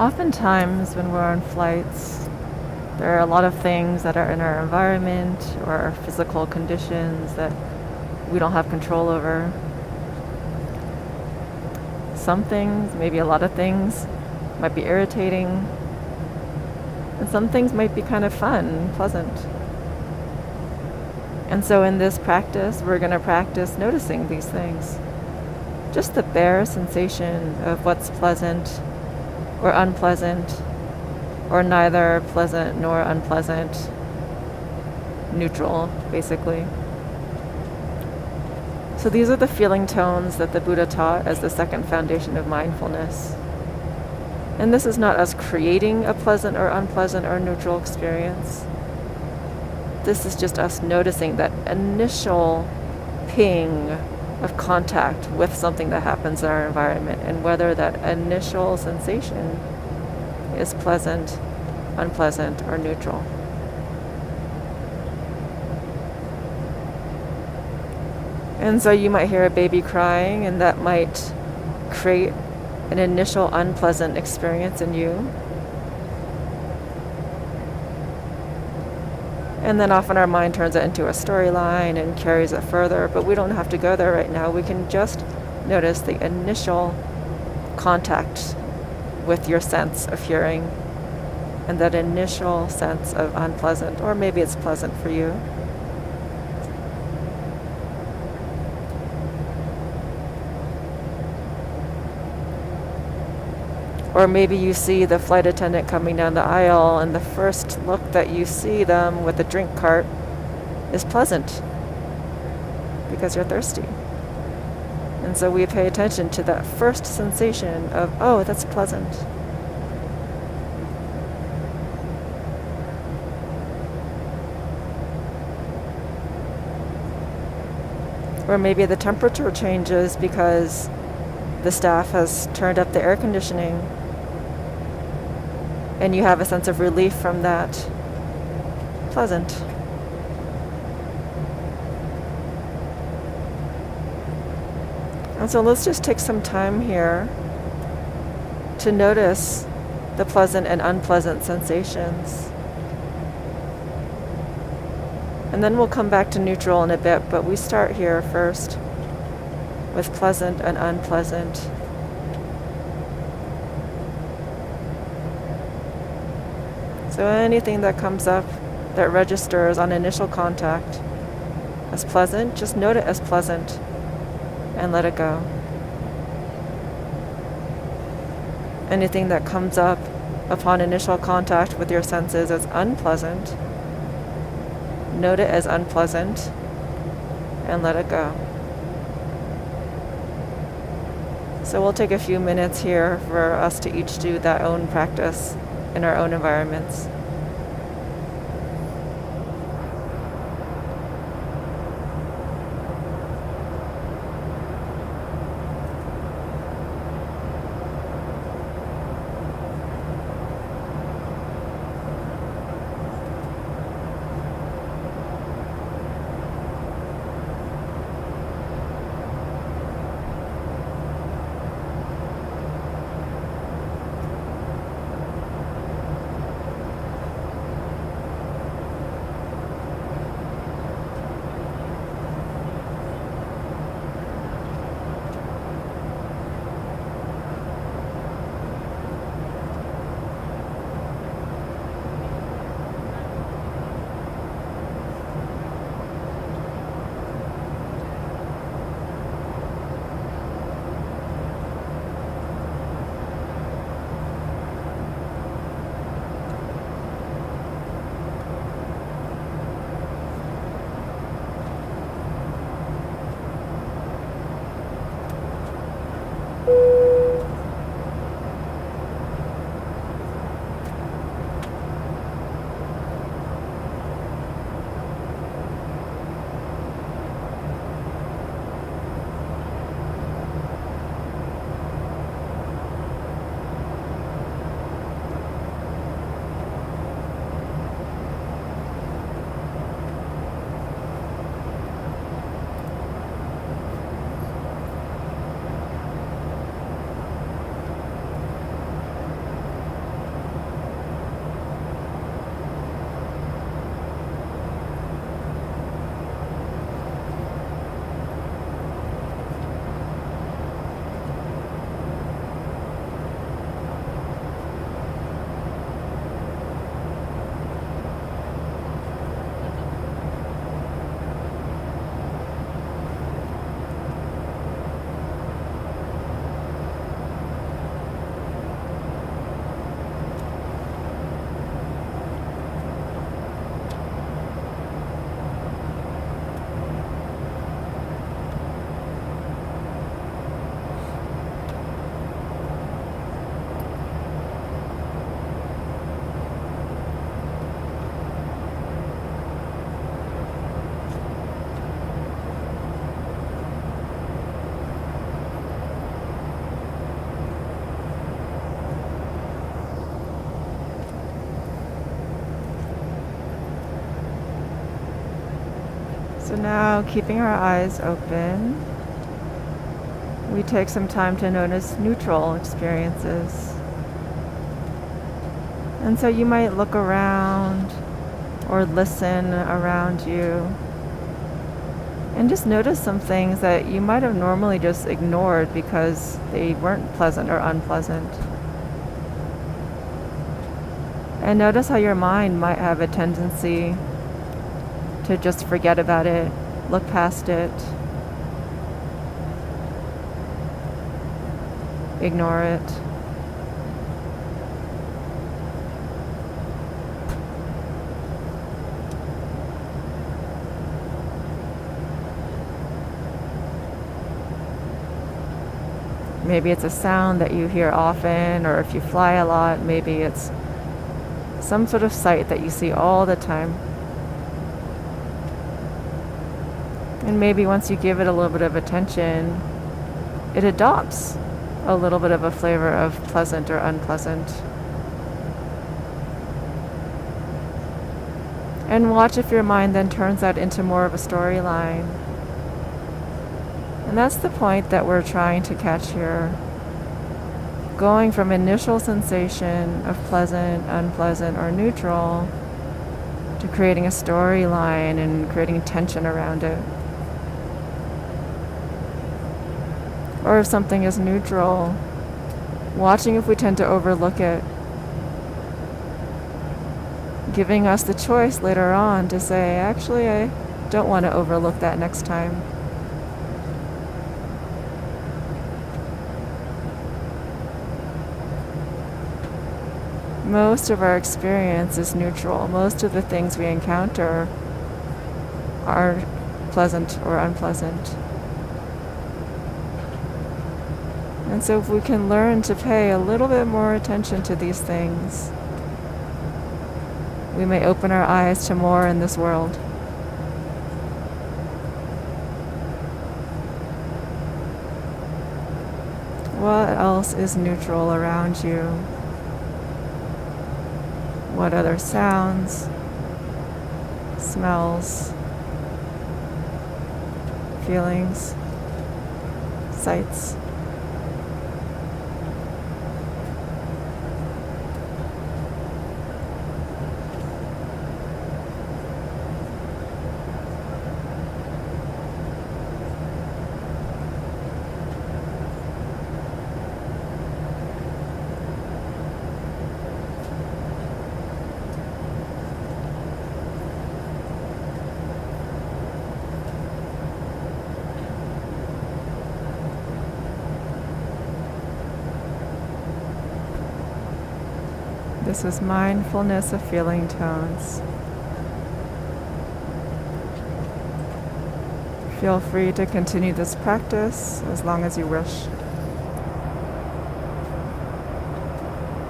Oftentimes, when we're on flights, there are a lot of things that are in our environment or our physical conditions that we don't have control over. Some things, maybe a lot of things, might be irritating, and some things might be kind of fun and pleasant. And so in this practice, we're going to practice noticing these things. Just the bare sensation of what's pleasant or unpleasant, or neither pleasant nor unpleasant, neutral, basically. So these are the feeling tones that the Buddha taught as the second foundation of mindfulness. And this is not us creating a pleasant or unpleasant or neutral experience. This is just us noticing that initial ping of contact with something that happens in our environment, and whether that initial sensation is pleasant, unpleasant, or neutral. And so you might hear a baby crying, and that might create an initial unpleasant experience in you. And then often our mind turns it into a storyline and carries it further, but we don't have to go there right now. We can just notice the initial contact with your sense of hearing, and that initial sense of unpleasant, or maybe it's pleasant for you. Or maybe you see the flight attendant coming down the aisle, and the first look that you see them with the drink cart is pleasant because you're thirsty. And so we pay attention to that first sensation of, oh, that's pleasant. Or maybe the temperature changes because the staff has turned up the air conditioning, and you have a sense of relief from that. Pleasant. And so let's just take some time here to notice the pleasant and unpleasant sensations. And then we'll come back to neutral in a bit, but we start here first with pleasant and unpleasant. So anything that comes up that registers on initial contact as pleasant, just note it as pleasant and let it go. Anything that comes up upon initial contact with your senses as unpleasant, note it as unpleasant and let it go. So we'll take a few minutes here for us to each do that own practice in our own environments. So now, keeping our eyes open, we take some time to notice neutral experiences. And so you might look around or listen around you and just notice some things that you might have normally just ignored because they weren't pleasant or unpleasant. And notice how your mind might have a tendency to just forget about it, look past it, ignore it. Maybe it's a sound that you hear often, or if you fly a lot, maybe it's some sort of sight that you see all the time. And maybe once you give it a little bit of attention, it adopts a little bit of a flavor of pleasant or unpleasant. And watch if your mind then turns that into more of a storyline. And that's the point that we're trying to catch here. Going from initial sensation of pleasant, unpleasant, or neutral to creating a storyline and creating tension around it. Or if something is neutral, watching if we tend to overlook it. Giving us the choice later on to say, actually, I don't want to overlook that next time. Most of our experience is neutral. Most of the things we encounter are pleasant or unpleasant. And so if we can learn to pay a little bit more attention to these things, we may open our eyes to more in this world. What else is neutral around you? What other sounds, smells, feelings, sights? This is mindfulness of feeling tones. Feel free to continue this practice as long as you wish.